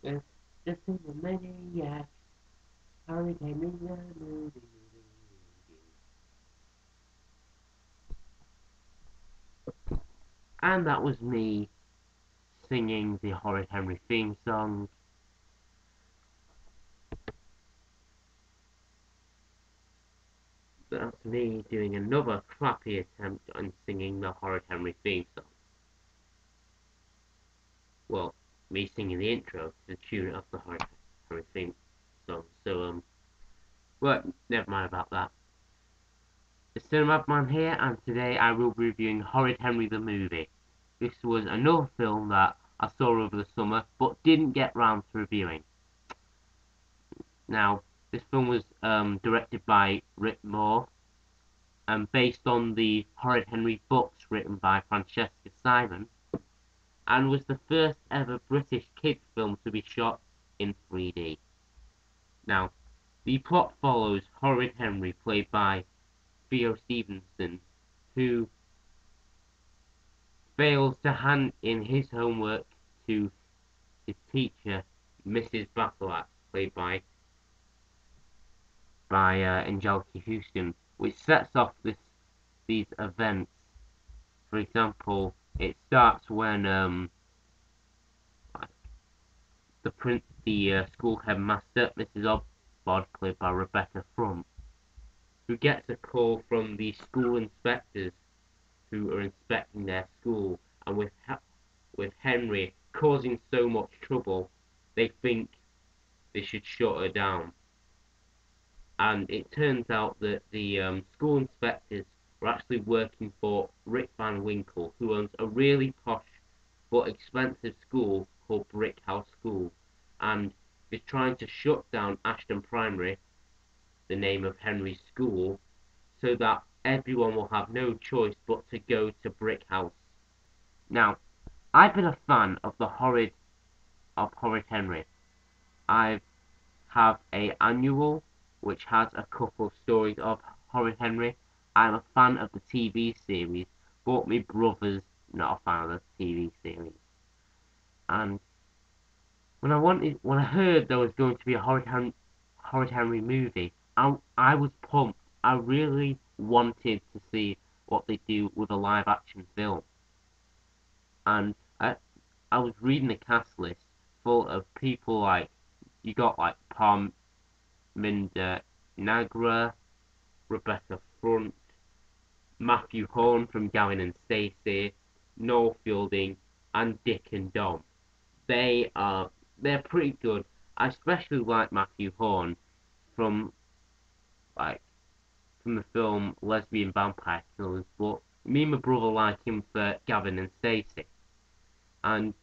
It's the CINEMANIACs. Horrid Henry the movie. And that was me singing the Horrid Henry theme song. That's me doing another crappy attempt on singing the Horrid Henry theme song. Well, me singing the intro to the tune of the Horrid Henry theme song. So, well, never mind about that. The Cinema Man here, and today I will be reviewing Horrid Henry the movie. This was another film that I saw over the summer, but didn't get round to reviewing. Now, this film was directed by Rick Moore, and based on the Horrid Henry books written by Francesca Simon, and was the first ever British kids film to be shot in 3D. Now, the plot follows Horrid Henry, played by Theo Stevenson, who fails to hand in his homework to his teacher, Mrs. Barlow, played by Anjelica Huston, which sets off these events. For example, it starts when the school headmaster, Mrs. Obbod, played by Rebecca Frump, who gets a call from the school inspectors who are inspecting their school, and with Henry causing so much trouble, they think they should shut her down. And it turns out that the school inspectors were actually working for Rick Van Winkle, who owns a really posh but expensive school called Brick House School, and is trying to shut down Ashton Primary, the name of Henry's school, so that everyone will have no choice but to go to Brick House. Now, I've been a fan of Horrid Henry. I have a annual which has a couple of stories of Horrid Henry. I'm a fan of the TV series, but my brother's not a fan of the TV series. And when I heard there was going to be a Horrid Henry movie, I was pumped. I really wanted to see what they do with a live action film. And I was reading the cast list full of people like, you got like Minda Nagra, Rebecca Front, Mathew Horne from Gavin and Stacey, Noel Fielding, and Dick and Dom. They're pretty good. I especially like Mathew Horne from like from the film Lesbian Vampire Killers, but me and my brother like him for Gavin and Stacey. And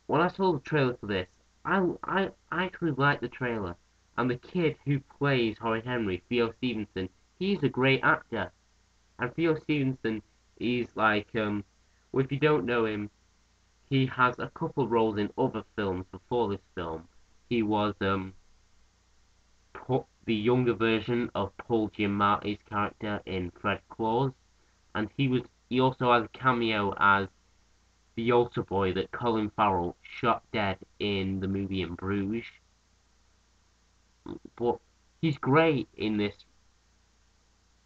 when I saw the trailer for this, I actually liked the trailer. And the kid who plays Horrid Henry, Theo Stevenson, he's a great actor. And Theo Stevenson is like, well, if you don't know him, he has a couple of roles in other films before this film. He was the younger version of Paul Giamatti's character in Fred Claus, and he also has a cameo as the altar boy that Colin Farrell shot dead in the movie In Bruges. But he's great in this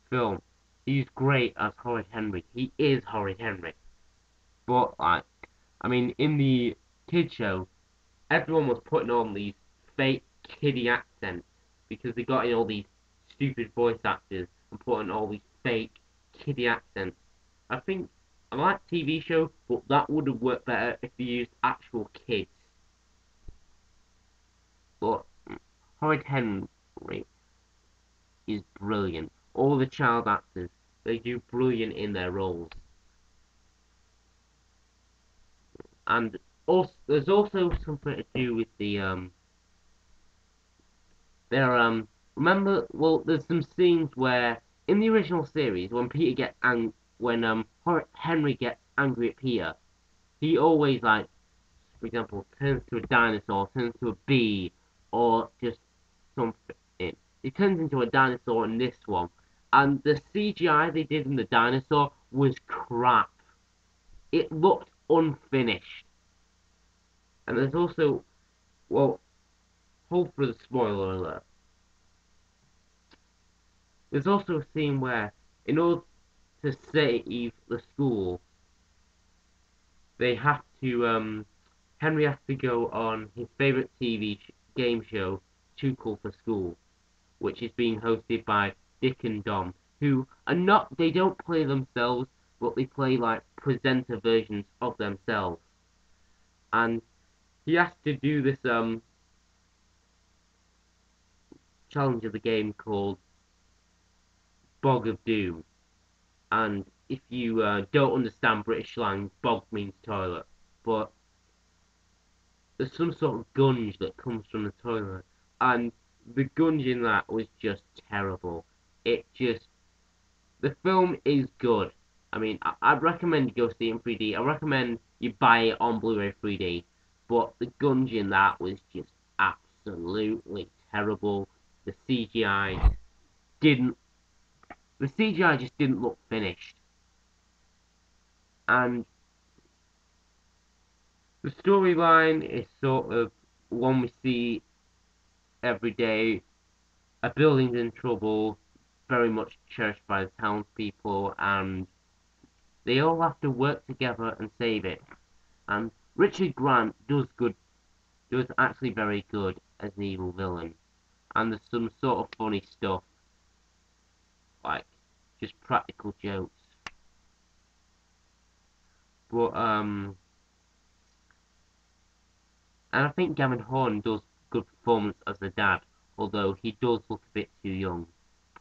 film. He's great as Horrid Henry. He is Horrid Henry. But like, I mean, in the kid show, everyone was putting on these fake kiddie accents because they got in all these stupid voice actors and putting all these fake kiddie accents. I think I like TV show, but that would have worked better if they used actual kids. But Horrid Henry is brilliant. All the child actors, they do brilliant in their roles. And also, there's also something to do with there remember, well, there's some scenes where in the original series when Peter gets when Henry gets angry at Peter, he always, like, for example, turns to a dinosaur, turns to a bee, or just something. He turns into a dinosaur in this one, and the CGI they did in the dinosaur was crap. It looked unfinished. And there's also well, hold for the spoiler alert. There's also a scene where, in order to save the school, they have to, Henry has to go on his favourite TV game show, Too Cool for School, which is being hosted by Dick and Dom, who are not, they don't play themselves, but they play like presenter versions of themselves. And he has to do this challenge of the game called Bog of Doom. And if you don't understand British slang, bog means toilet. But there's some sort of gunge that comes from the toilet. And the gunge in that was just terrible. The film is good. I mean, I'd recommend you go see it in 3D. I recommend you buy it on Blu-ray 3D. But the gunge in that was just absolutely terrible. The CGI didn't. The CGI just didn't look finished. And the storyline is sort of one we see every day. A building's in trouble, very much cherished by the townspeople, and they all have to work together and save it. And Richard Grant does actually very good as an evil villain. And there's some sort of funny stuff, like just practical jokes. But and I think Gavin Horne does good performance as the dad, although he does look a bit too young.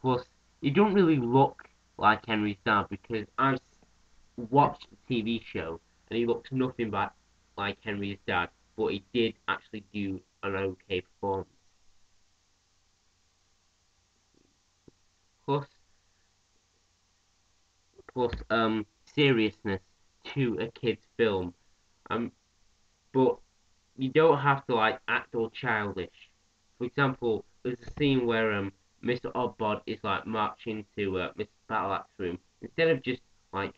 Plus, he don't really look like Henry's dad because I've watched the TV show and he looks nothing like Henry's dad, but he did actually do an okay performance. Plus, plus seriousness to a kid's film. Um, but you don't have to like act all childish. For example, there's a scene where Mr. Oddbod is like marching to Mr. Battleaxe room. Instead of just like,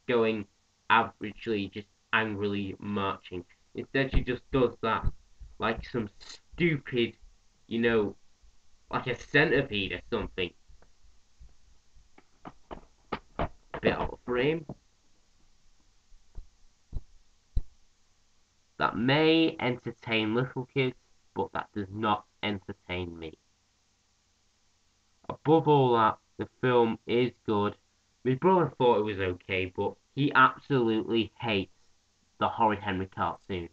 going averagely just angrily marching. Instead she just does that like some stupid, like a centipede or something. A bit out of frame. That may entertain little kids, but that does not entertain me. Above all that, the film is good. My brother thought it was okay, but he absolutely hates the Horrid Henry cartoon.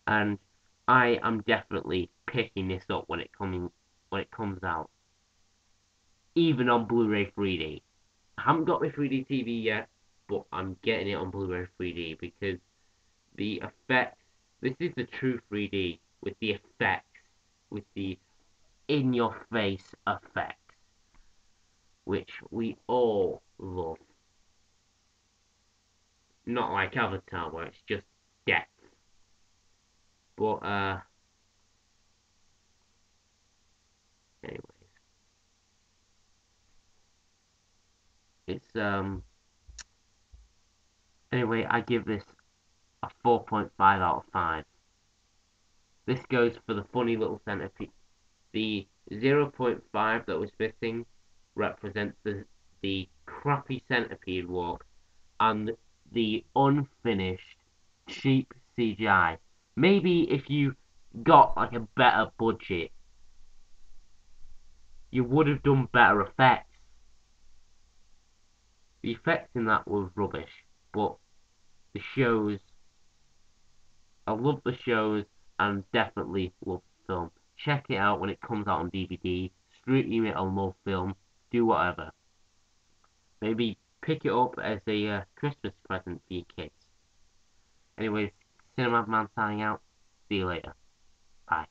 And I am definitely picking this up when it comes out. Even on Blu-ray 3D. I haven't got my 3D TV yet, but I'm getting it on Blu-ray 3D because the effects, this is the true 3D with the effects, with the in-your-face effects, which we all love. Not like Avatar, where it's just depth. But, anyways. Anyway, I give this a 4.5 out of 5. This goes for the funny little centipede. The 0.5 that was missing represents the crappy centipede walk and the unfinished cheap CGI. Maybe if you got like a better budget, you would have done better effects. The effects in that were rubbish, but the shows, I love the shows and definitely love the film. Check it out when it comes out on DVD, stream it on Love Film, do whatever. Maybe pick it up as a Christmas present for your kids. Anyways, Cinema Man signing out. See you later. Bye.